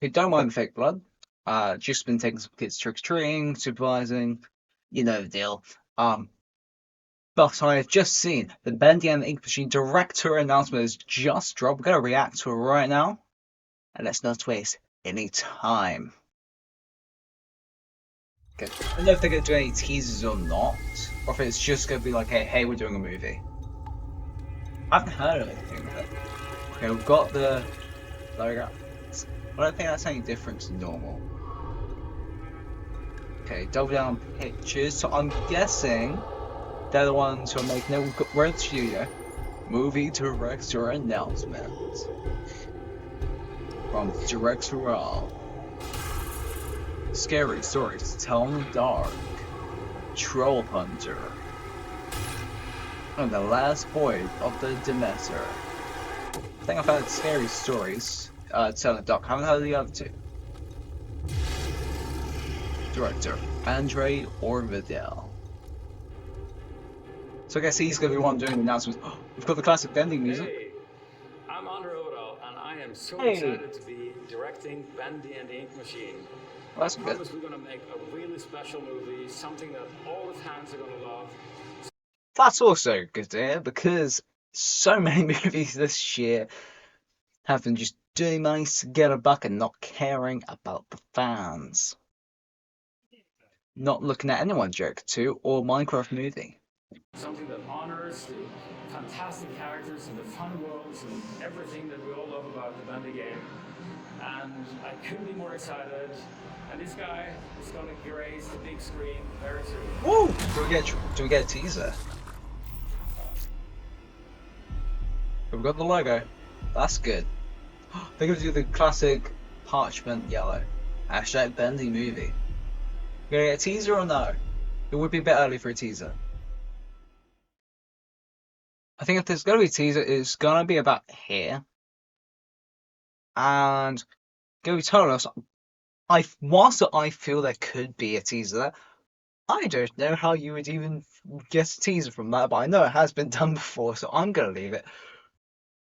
Hey, don't mind the fake blood. Just been taking some kids trick-or-treating, supervising, you know the deal. Um, but I have just seen the Bendy and the Ink Machine director announcement has just dropped. We're gonna react to it right now, and let's not waste any time. Okay. I don't know if they're gonna do any teasers or not, or if it's just gonna be like, hey, we're doing a movie. I haven't heard of anything with it. Okay, we've got the logo. I don't think that's any different to normal. Okay, double down on pictures. So I'm guessing they're the ones who are making it. We're at the studio. Movie director announcement from Director All. Scary stories to tell in the dark. Troll Hunter. And the last voyage of the Demeter. I think I've heard scary stories to tell in the dark. Haven't heard of the other two. Director Andre Orvidel. So I guess he's going to be one doing the announcements. We've got the classic ending music. Hey, I'm Andre Overall, and I am so Hey. excited to be directing Bendy and the Ink Machine. Well, that's I good. promise we're going to make a really special movie, something that all the fans are going to love. That's also good to hear because so many movies this year have been just doing nice to get a buck and not caring about the fans. Not looking at anyone Joker 2 or Minecraft movie. Something that honors the fantastic characters and the fun worlds and everything that we all love about the Bendy game. And I couldn't be more excited. And this guy is going to grace the big screen very soon. Woo! Do we get a teaser? We've got the logo. That's good. They're gonna do the classic parchment yellow. Hashtag Bendy movie. Gonna get a teaser or no? It would be a bit early for a teaser. I think if there's gonna be a teaser, it's gonna be about here. And gonna be totally honest, whilst I feel there could be a teaser, I don't know how you would even get a teaser from that, but I know it has been done before, so I'm gonna leave it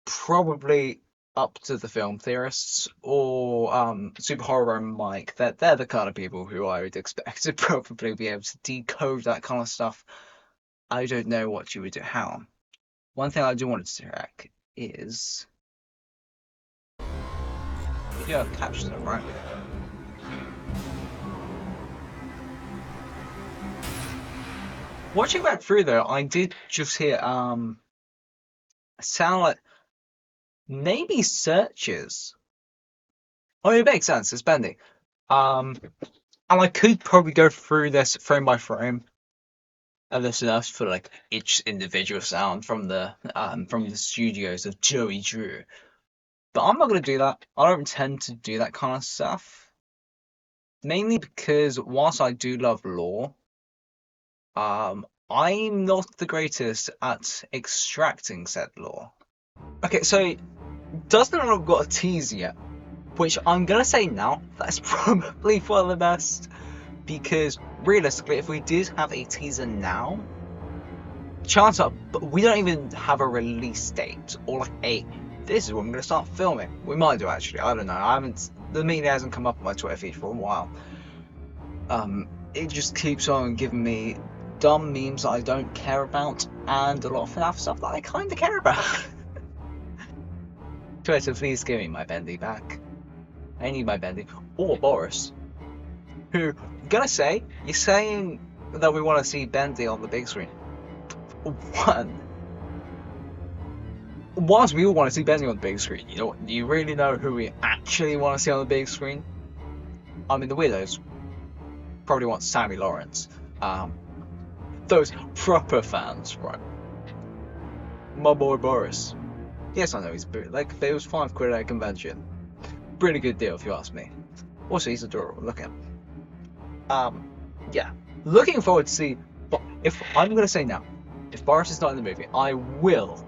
probably up to the film theorists or Super Horror and Mike. They're the kind of people who I would expect to probably be able to decode that kind of stuff. I don't know what you would do. How? One thing I do want to check is video captions are right. Watching back through though, I did just hear sound like maybe searches. Oh, it makes sense. It's Bendy. And I could probably go through this frame by frame and listen us for like each individual sound from the studios of Joey Drew. But I'm not gonna do that. I don't tend to do that kind of stuff. Mainly because whilst I do love lore, I'm not the greatest at extracting said lore. Okay, so doesn't have got a teaser yet, which I'm gonna say now, that's probably for the best. Because realistically, if we did have a teaser now, chance up, but we don't even have a release date or like this is when I'm gonna start filming. We might do actually. I don't know. I haven't. The media hasn't come up on my Twitter feed for a while. It just keeps on giving me dumb memes that I don't care about and a lot of FNAF stuff that I kind of care about. Twitter, please give me my Bendy back. I need my Bendy or Boris, who gonna say you're saying that we want to see Bendy on the big screen. One, whilst we all want to see Bendy on the big screen, you know what? Do you really know who we actually want to see on the big screen? I mean, the weirdos probably want Sammy Lawrence. Those proper fans, right? My boy Boris. Yes, I know he's like it was £5 at a convention. Pretty good deal if you ask me. Also, he's adorable. Look at him. Yeah. Looking forward to see. But if I'm gonna say now, if Boris is not in the movie, I will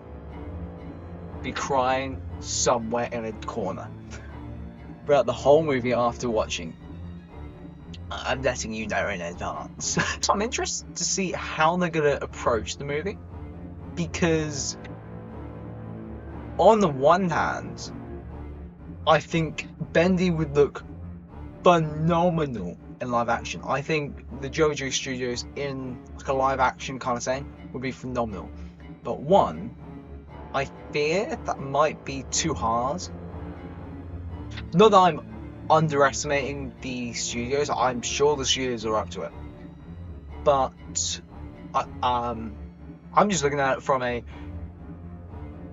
be crying somewhere in a corner throughout the whole movie after watching. I'm letting you know in advance. So I'm interested to see how they're gonna approach the movie, because on the one hand, I think Bendy would look phenomenal in live action. I think the JoJo Studios in like a live action kind of thing would be phenomenal. But one, I fear that might be too hard. Not that I'm underestimating the studios. I'm sure the studios are up to it. But I'm just looking at it from a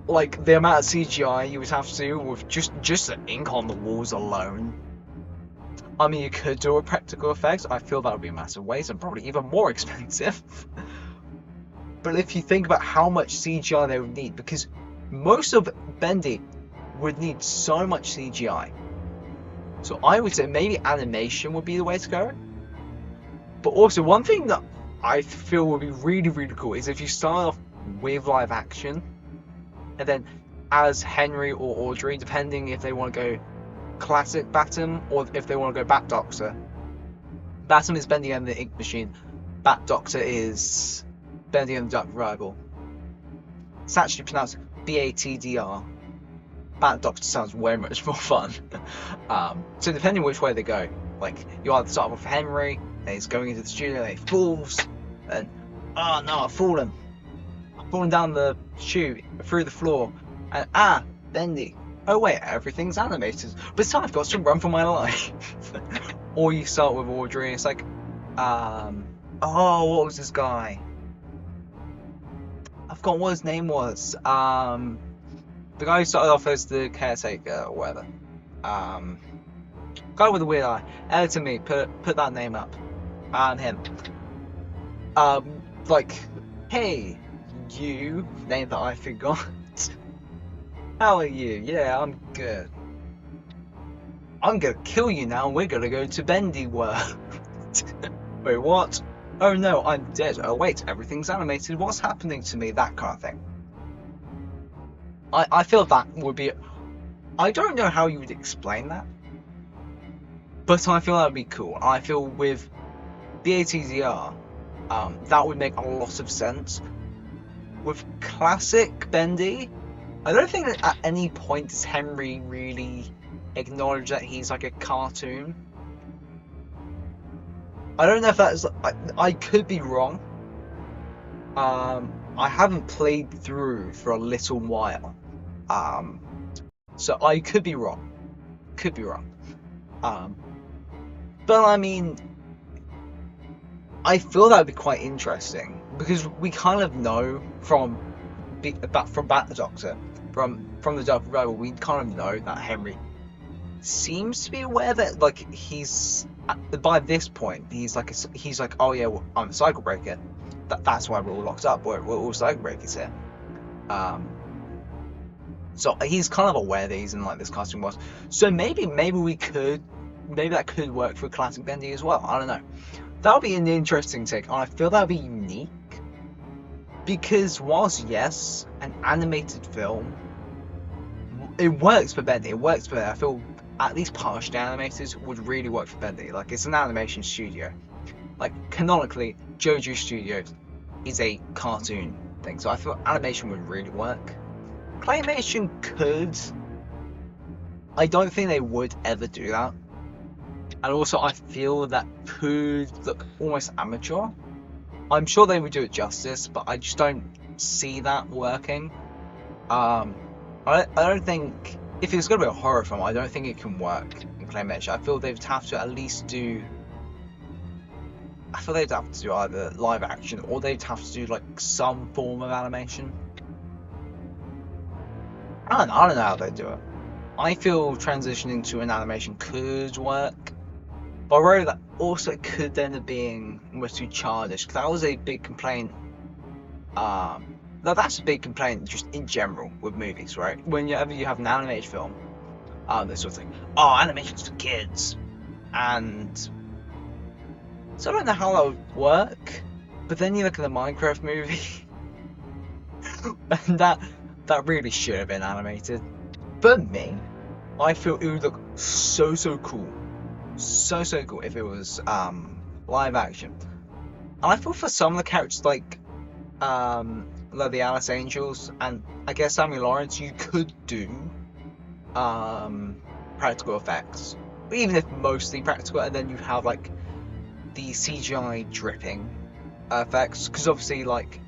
like the amount of CGI you would have to do with just the ink on the walls alone. I mean, you could do a practical effects. I feel that would be a massive waste and probably even more expensive. But if you think about how much CGI they would need, because most of Bendy would need so much CGI. So I would say maybe animation would be the way to go. But also one thing that I feel would be really, really cool is if you start off with live action, and then as Henry or Audrey, depending if they want to go classic Batum or if they want to go Bat Doctor. Batum is Bendy and the Ink Machine. Bat Doctor is Bendy and the Dark Rival. It's actually pronounced BATDR. Bat Doctor sounds way much more fun. So depending which way they go, like you either start off with Henry, and he's going into the studio, and he falls, and oh no, I've fallen down the chute through the floor, and Bendy. Oh wait, everything's animated, but I've got to run for my life. Or you start with Audrey, and it's like, oh, what was this guy? I forgot what his name was. The guy who started off as the caretaker or whatever. Guy with the weird eye. Editor me, put that name up. Him. Like, hey, you, name that I forgot. How are you? Yeah, I'm good. I'm gonna kill you now, and we're gonna go to Bendy World. Wait, what? Oh no, I'm dead. Oh wait, everything's animated. What's happening to me? That kind of thing. I feel that would be... I don't know how you would explain that, but I feel that would be cool. I feel with BATZR, that would make a lot of sense. With classic Bendy, I don't think that at any point does Henry really acknowledge that he's like a cartoon. I don't know if that's... I could be wrong. I haven't played through for a little while. So I could be wrong. But I mean, I feel that would be quite interesting because we kind of know from Bat the Doctor, from the Dark Rival, we kind of know that Henry seems to be aware that like he's by this point he's like oh yeah, well, I'm a cycle breaker. That's why we're all locked up. We're all cycle breakers here. So he's kind of aware that he's in like this cartoon world. So maybe that could work for classic Bendy as well. I don't know. That would be an interesting take, and I feel that would be unique because whilst yes, an animated film, it works for Bendy. It works for I feel at least partially animated would really work for Bendy. Like it's an animation studio. Like canonically, JoJo Studios is a cartoon thing, so I feel animation would really work. Claymation could. I don't think they would ever do that. And also I feel that could look almost amateur. I'm sure they would do it justice, but I just don't see that working. I don't think... If it's going to be a horror film, I don't think it can work in Claymation. I feel they'd have to at least do... I feel they'd have to do either live action or they'd have to do like some form of animation. I don't know how they'd do it. I feel transitioning to an animation could work, but I worry that also it could end up being almost too childish, because that was a big complaint. That's a big complaint just in general with movies, right? Whenever you have an animated film, this sort of thing, oh, animation's for kids, and so I don't know how that would work. But then you look at the Minecraft movie, and that really should have been animated. But me, I feel it would look so cool, so cool if it was live action. And I feel for some of the characters like the Alice Angels and I guess Samuel Lawrence, you could do practical effects, even if mostly practical, and then you have like the CGI dripping effects, because obviously like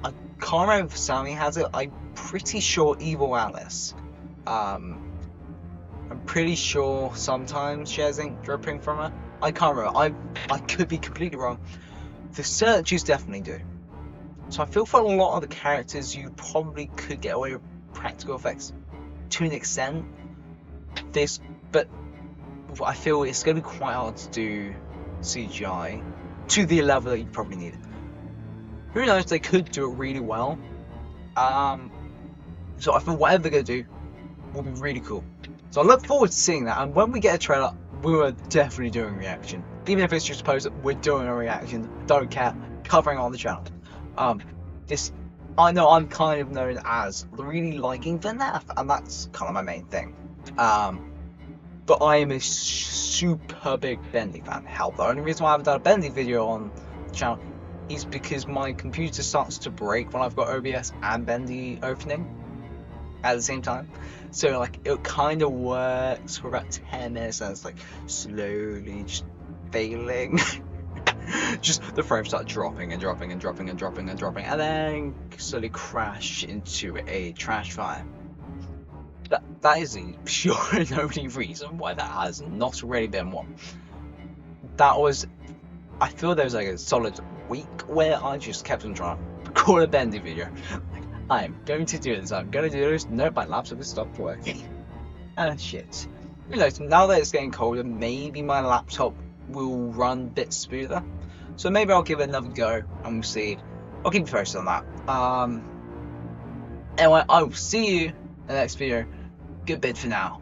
I can't remember if Sammy has it. I'm pretty sure Evil Alice. I'm pretty sure sometimes she has ink dripping from her. I can't remember. I could be completely wrong. The searches definitely do. So I feel for a lot of the characters you probably could get away with practical effects to an extent. But I feel it's going to be quite hard to do CGI to the level that you probably need. Who knows? They could do it really well. So I feel whatever they're going to do will be really cool. So I look forward to seeing that. And when we get a trailer, we are definitely doing a reaction. Even if it's just a post, we're doing a reaction. Don't care. Covering on the channel. I know I'm kind of known as really liking FNAF, and that's kind of my main thing. But I am a super big Bendy fan. Hell, the only reason why I haven't done a Bendy video on the channel is because my computer starts to break when I've got OBS and Bendy opening at the same time. So like it kind of works for about 10 minutes and it's like slowly just failing. Just the frames start dropping and dropping and dropping and dropping and dropping and then slowly crash into a trash fire. That is the pure and only reason why that has not already been one. I feel there was like a solid week where I just kept on trying to record a Bendy video. I'm going to do this, I'm going to do this. Nope, my laptop has stopped working. And shit. Who knows, now that it's getting colder, maybe my laptop will run a bit smoother. So maybe I'll give it another go and we'll see. I'll keep you posted on that. Anyway, I will see you in the next video. Good bid for now.